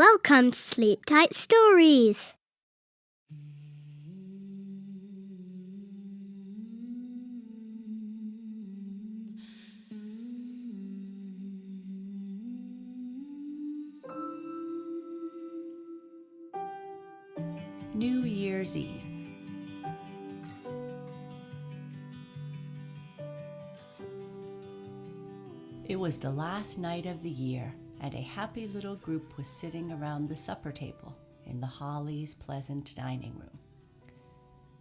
Welcome to Sleep Tight Stories. New Year's Eve. It was the last night of the year, and a happy little group was sitting around the supper table in the Hollies' pleasant dining room.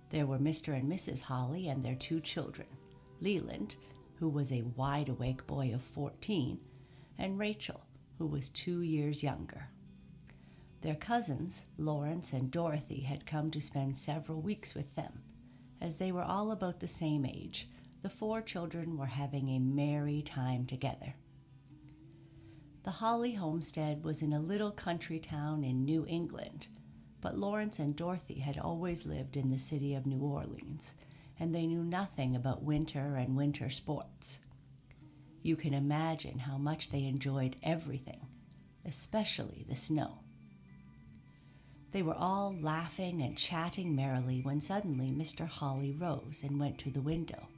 There were Mr. and Mrs. Holly and their two children, Leland, who was a wide-awake boy of 14, and Rachel, who was 2 years younger. Their cousins, Lawrence and Dorothy, had come to spend several weeks with them. As they were all about the same age, the 4 children were having a merry time together. The Holly homestead was in a little country town in New England, but Lawrence and Dorothy had always lived in the city of New Orleans, and they knew nothing about winter and winter sports. You can imagine how much they enjoyed everything, especially the snow. They were all laughing and chatting merrily when suddenly Mr. Holly rose and went to the window.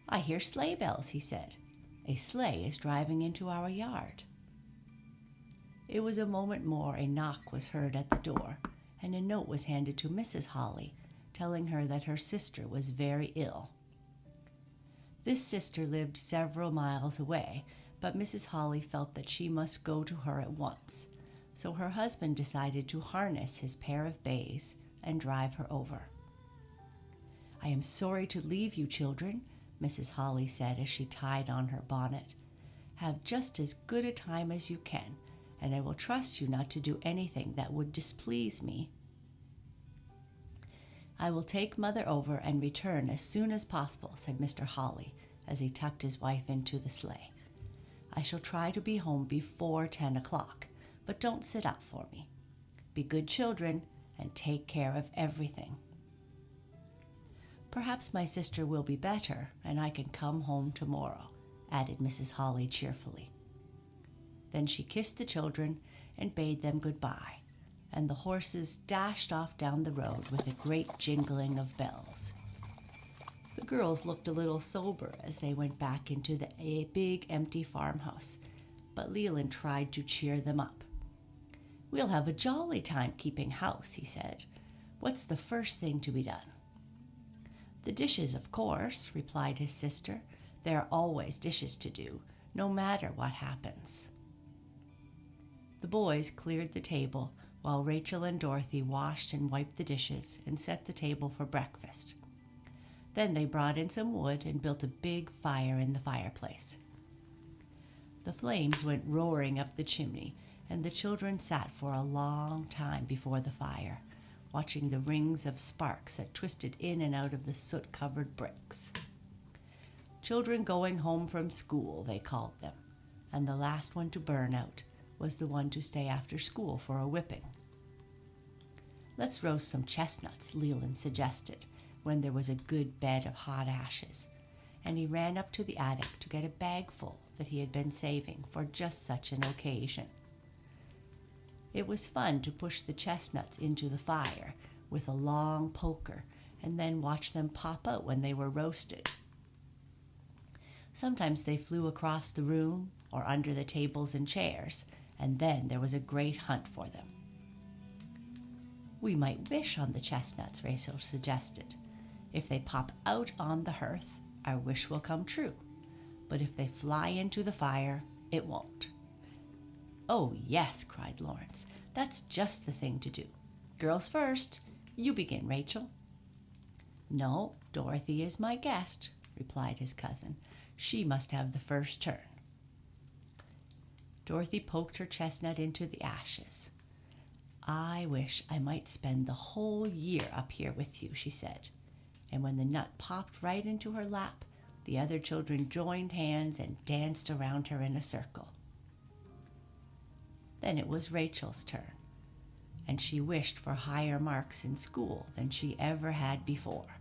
"I hear sleigh bells," he said. "A sleigh is driving into our yard." It was a moment more a knock was heard at the door, and a note was handed to Mrs. Holly, telling her that her sister was very ill. This sister lived several miles away, but Mrs. Holly felt that she must go to her at once, so her husband decided to harness his pair of bays and drive her over. "I am sorry to leave you, children," Mrs. Holly said as she tied on her bonnet. "Have just as good a time as you can, and I will trust you not to do anything that would displease me. I will take Mother over and return as soon as possible," said Mr. Holly as he tucked his wife into the sleigh. "I shall try to be home before 10 o'clock, but don't sit up for me. Be good children and take care of everything. Perhaps my sister will be better and I can come home tomorrow," added Mrs. Holly cheerfully. Then she kissed the children and bade them goodbye, and the horses dashed off down the road with a great jingling of bells. The girls looked a little sober as they went back into the big empty farmhouse, but Leland tried to cheer them up. "We'll have a jolly time keeping house," he said. "What's the first thing to be done?" "The dishes, of course," replied his sister. "There are always dishes to do, no matter what happens." The boys cleared the table, while Rachel and Dorothy washed and wiped the dishes and set the table for breakfast. Then they brought in some wood and built a big fire in the fireplace. The flames went roaring up the chimney, and the children sat for a long time before the fire, watching the rings of sparks that twisted in and out of the soot-covered bricks. Children going home from school, they called them, and the last one to burn out was the one to stay after school for a whipping. "Let's roast some chestnuts," Leland suggested, when there was a good bed of hot ashes, and he ran up to the attic to get a bagful that he had been saving for just such an occasion. It was fun to push the chestnuts into the fire with a long poker and then watch them pop out when they were roasted. Sometimes they flew across the room or under the tables and chairs, and then there was a great hunt for them. "We might wish on the chestnuts," Rachel suggested. "If they pop out on the hearth, our wish will come true. But if they fly into the fire, it won't." "Oh, yes," cried Lawrence. "That's just the thing to do. Girls first. You begin, Rachel." "No, Dorothy is my guest," replied his cousin. "She must have the first turn." Dorothy poked her chestnut into the ashes. "I wish I might spend the whole year up here with you," she said. And when the nut popped right into her lap, the other children joined hands and danced around her in a circle. Then it was Rachel's turn, and she wished for higher marks in school than she ever had before.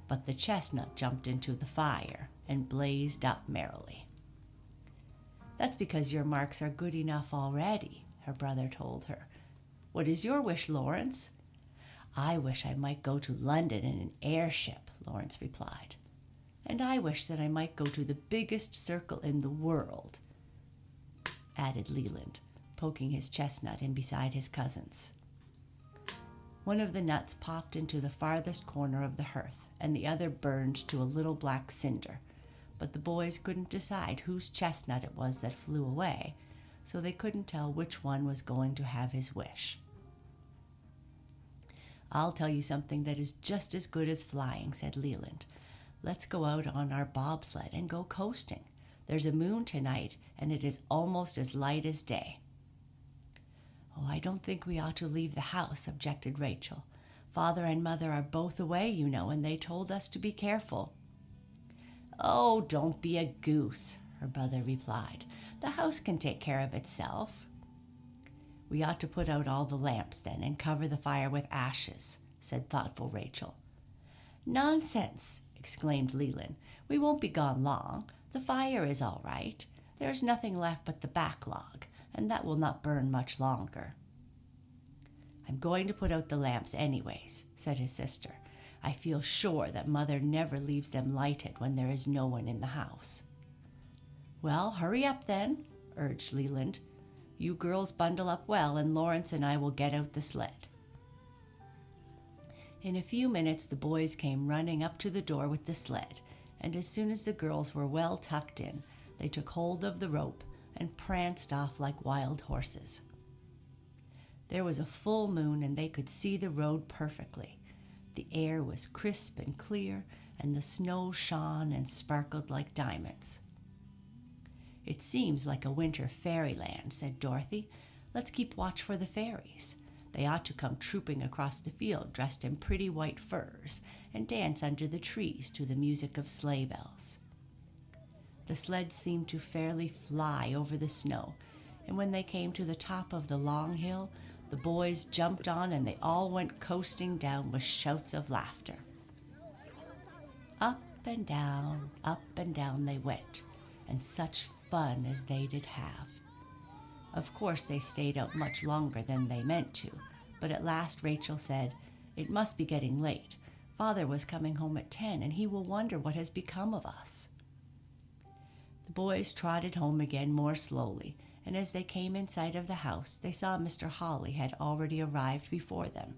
But the chestnut jumped into the fire and blazed up merrily. "That's because your marks are good enough already," her brother told her. "What is your wish, Lawrence?" "I wish I might go to London in an airship," Lawrence replied. "And I wish that I might go to the biggest circle in the world," added Leland, poking his chestnut in beside his cousin's. One of the nuts popped into the farthest corner of the hearth, and the other burned to a little black cinder, but the boys couldn't decide whose chestnut it was that flew away, so they couldn't tell which one was going to have his wish. "I'll tell you something that is just as good as flying," said Leland. "Let's go out on our bobsled and go coasting. There's a moon tonight, and it is almost as light as day." "Oh, I don't think we ought to leave the house," objected Rachel. "Father and Mother are both away, you know, and they told us to be careful." "Oh, don't be a goose," her brother replied. "The house can take care of itself." "We ought to put out all the lamps then and cover the fire with ashes," said thoughtful Rachel. "Nonsense," exclaimed Leland. "We won't be gone long. The fire is all right. There's nothing left but the back log, and that will not burn much longer." "I'm going to put out the lamps anyways," said his sister. "I feel sure that Mother never leaves them lighted when there is no one in the house." "Well, hurry up then," urged Leland. "You girls bundle up well, and Lawrence and I will get out the sled." In a few minutes the boys came running up to the door with the sled, and as soon as the girls were well tucked in, they took hold of the rope and pranced off like wild horses. There was a full moon, and they could see the road perfectly. The air was crisp and clear, and the snow shone and sparkled like diamonds. "It seems like a winter fairyland," said Dorothy. "Let's keep watch for the fairies. They ought to come trooping across the field dressed in pretty white furs and dance under the trees to the music of sleigh bells." The sled seemed to fairly fly over the snow, and when they came to the top of the long hill, the boys jumped on and they all went coasting down with shouts of laughter. Up and down they went, and such fun as they did have. Of course they stayed out much longer than they meant to, but at last Rachel said, "It must be getting late. Father was coming home at 10, and he will wonder what has become of us." The boys trotted home again more slowly, and as they came in sight of the house, they saw Mr. Holly had already arrived before them.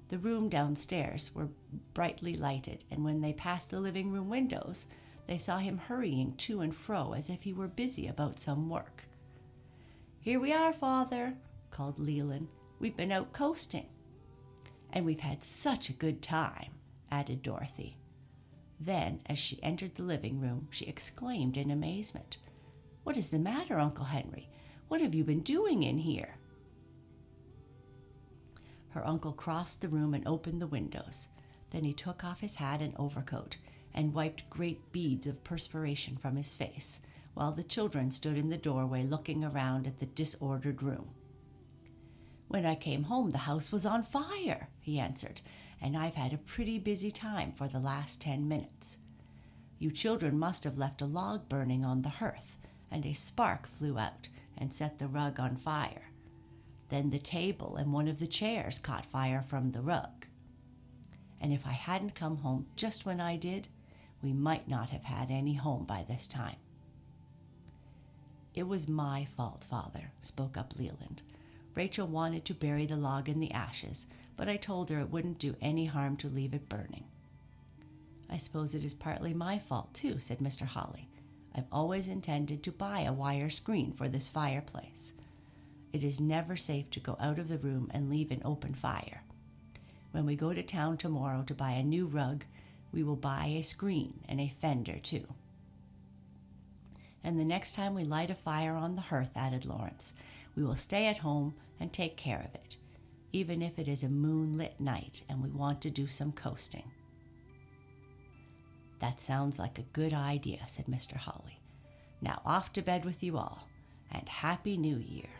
The room downstairs were brightly lighted, and when they passed the living room windows, they saw him hurrying to and fro as if he were busy about some work. "Here we are, Father," called Leland. "We've been out coasting." "And we've had such a good time," added Dorothy. Then, as she entered the living room, she exclaimed in amazement, "What is the matter, Uncle Henry? What have you been doing in here?" Her uncle crossed the room and opened the windows. Then he took off his hat and overcoat and wiped great beads of perspiration from his face, while the children stood in the doorway looking around at the disordered room. "When I came home, the house was on fire," he answered, "and I've had a pretty busy time for the last 10 minutes. You children must have left a log burning on the hearth, and a spark flew out and set the rug on fire. Then the table and one of the chairs caught fire from the rug. And if I hadn't come home just when I did, we might not have had any home by this time." "It was my fault, Father," spoke up Leland. "Rachel wanted to bury the log in the ashes, but I told her it wouldn't do any harm to leave it burning." "I suppose it is partly my fault, too," said Mr. Holly. "I've always intended to buy a wire screen for this fireplace. It is never safe to go out of the room and leave an open fire. When we go to town tomorrow to buy a new rug, we will buy a screen and a fender, too." "And the next time we light a fire on the hearth," added Lawrence, "we will stay at home and take care of it, even if it is a moonlit night and we want to do some coasting." "That sounds like a good idea," said Mr. Holly. "Now off to bed with you all, and Happy New Year."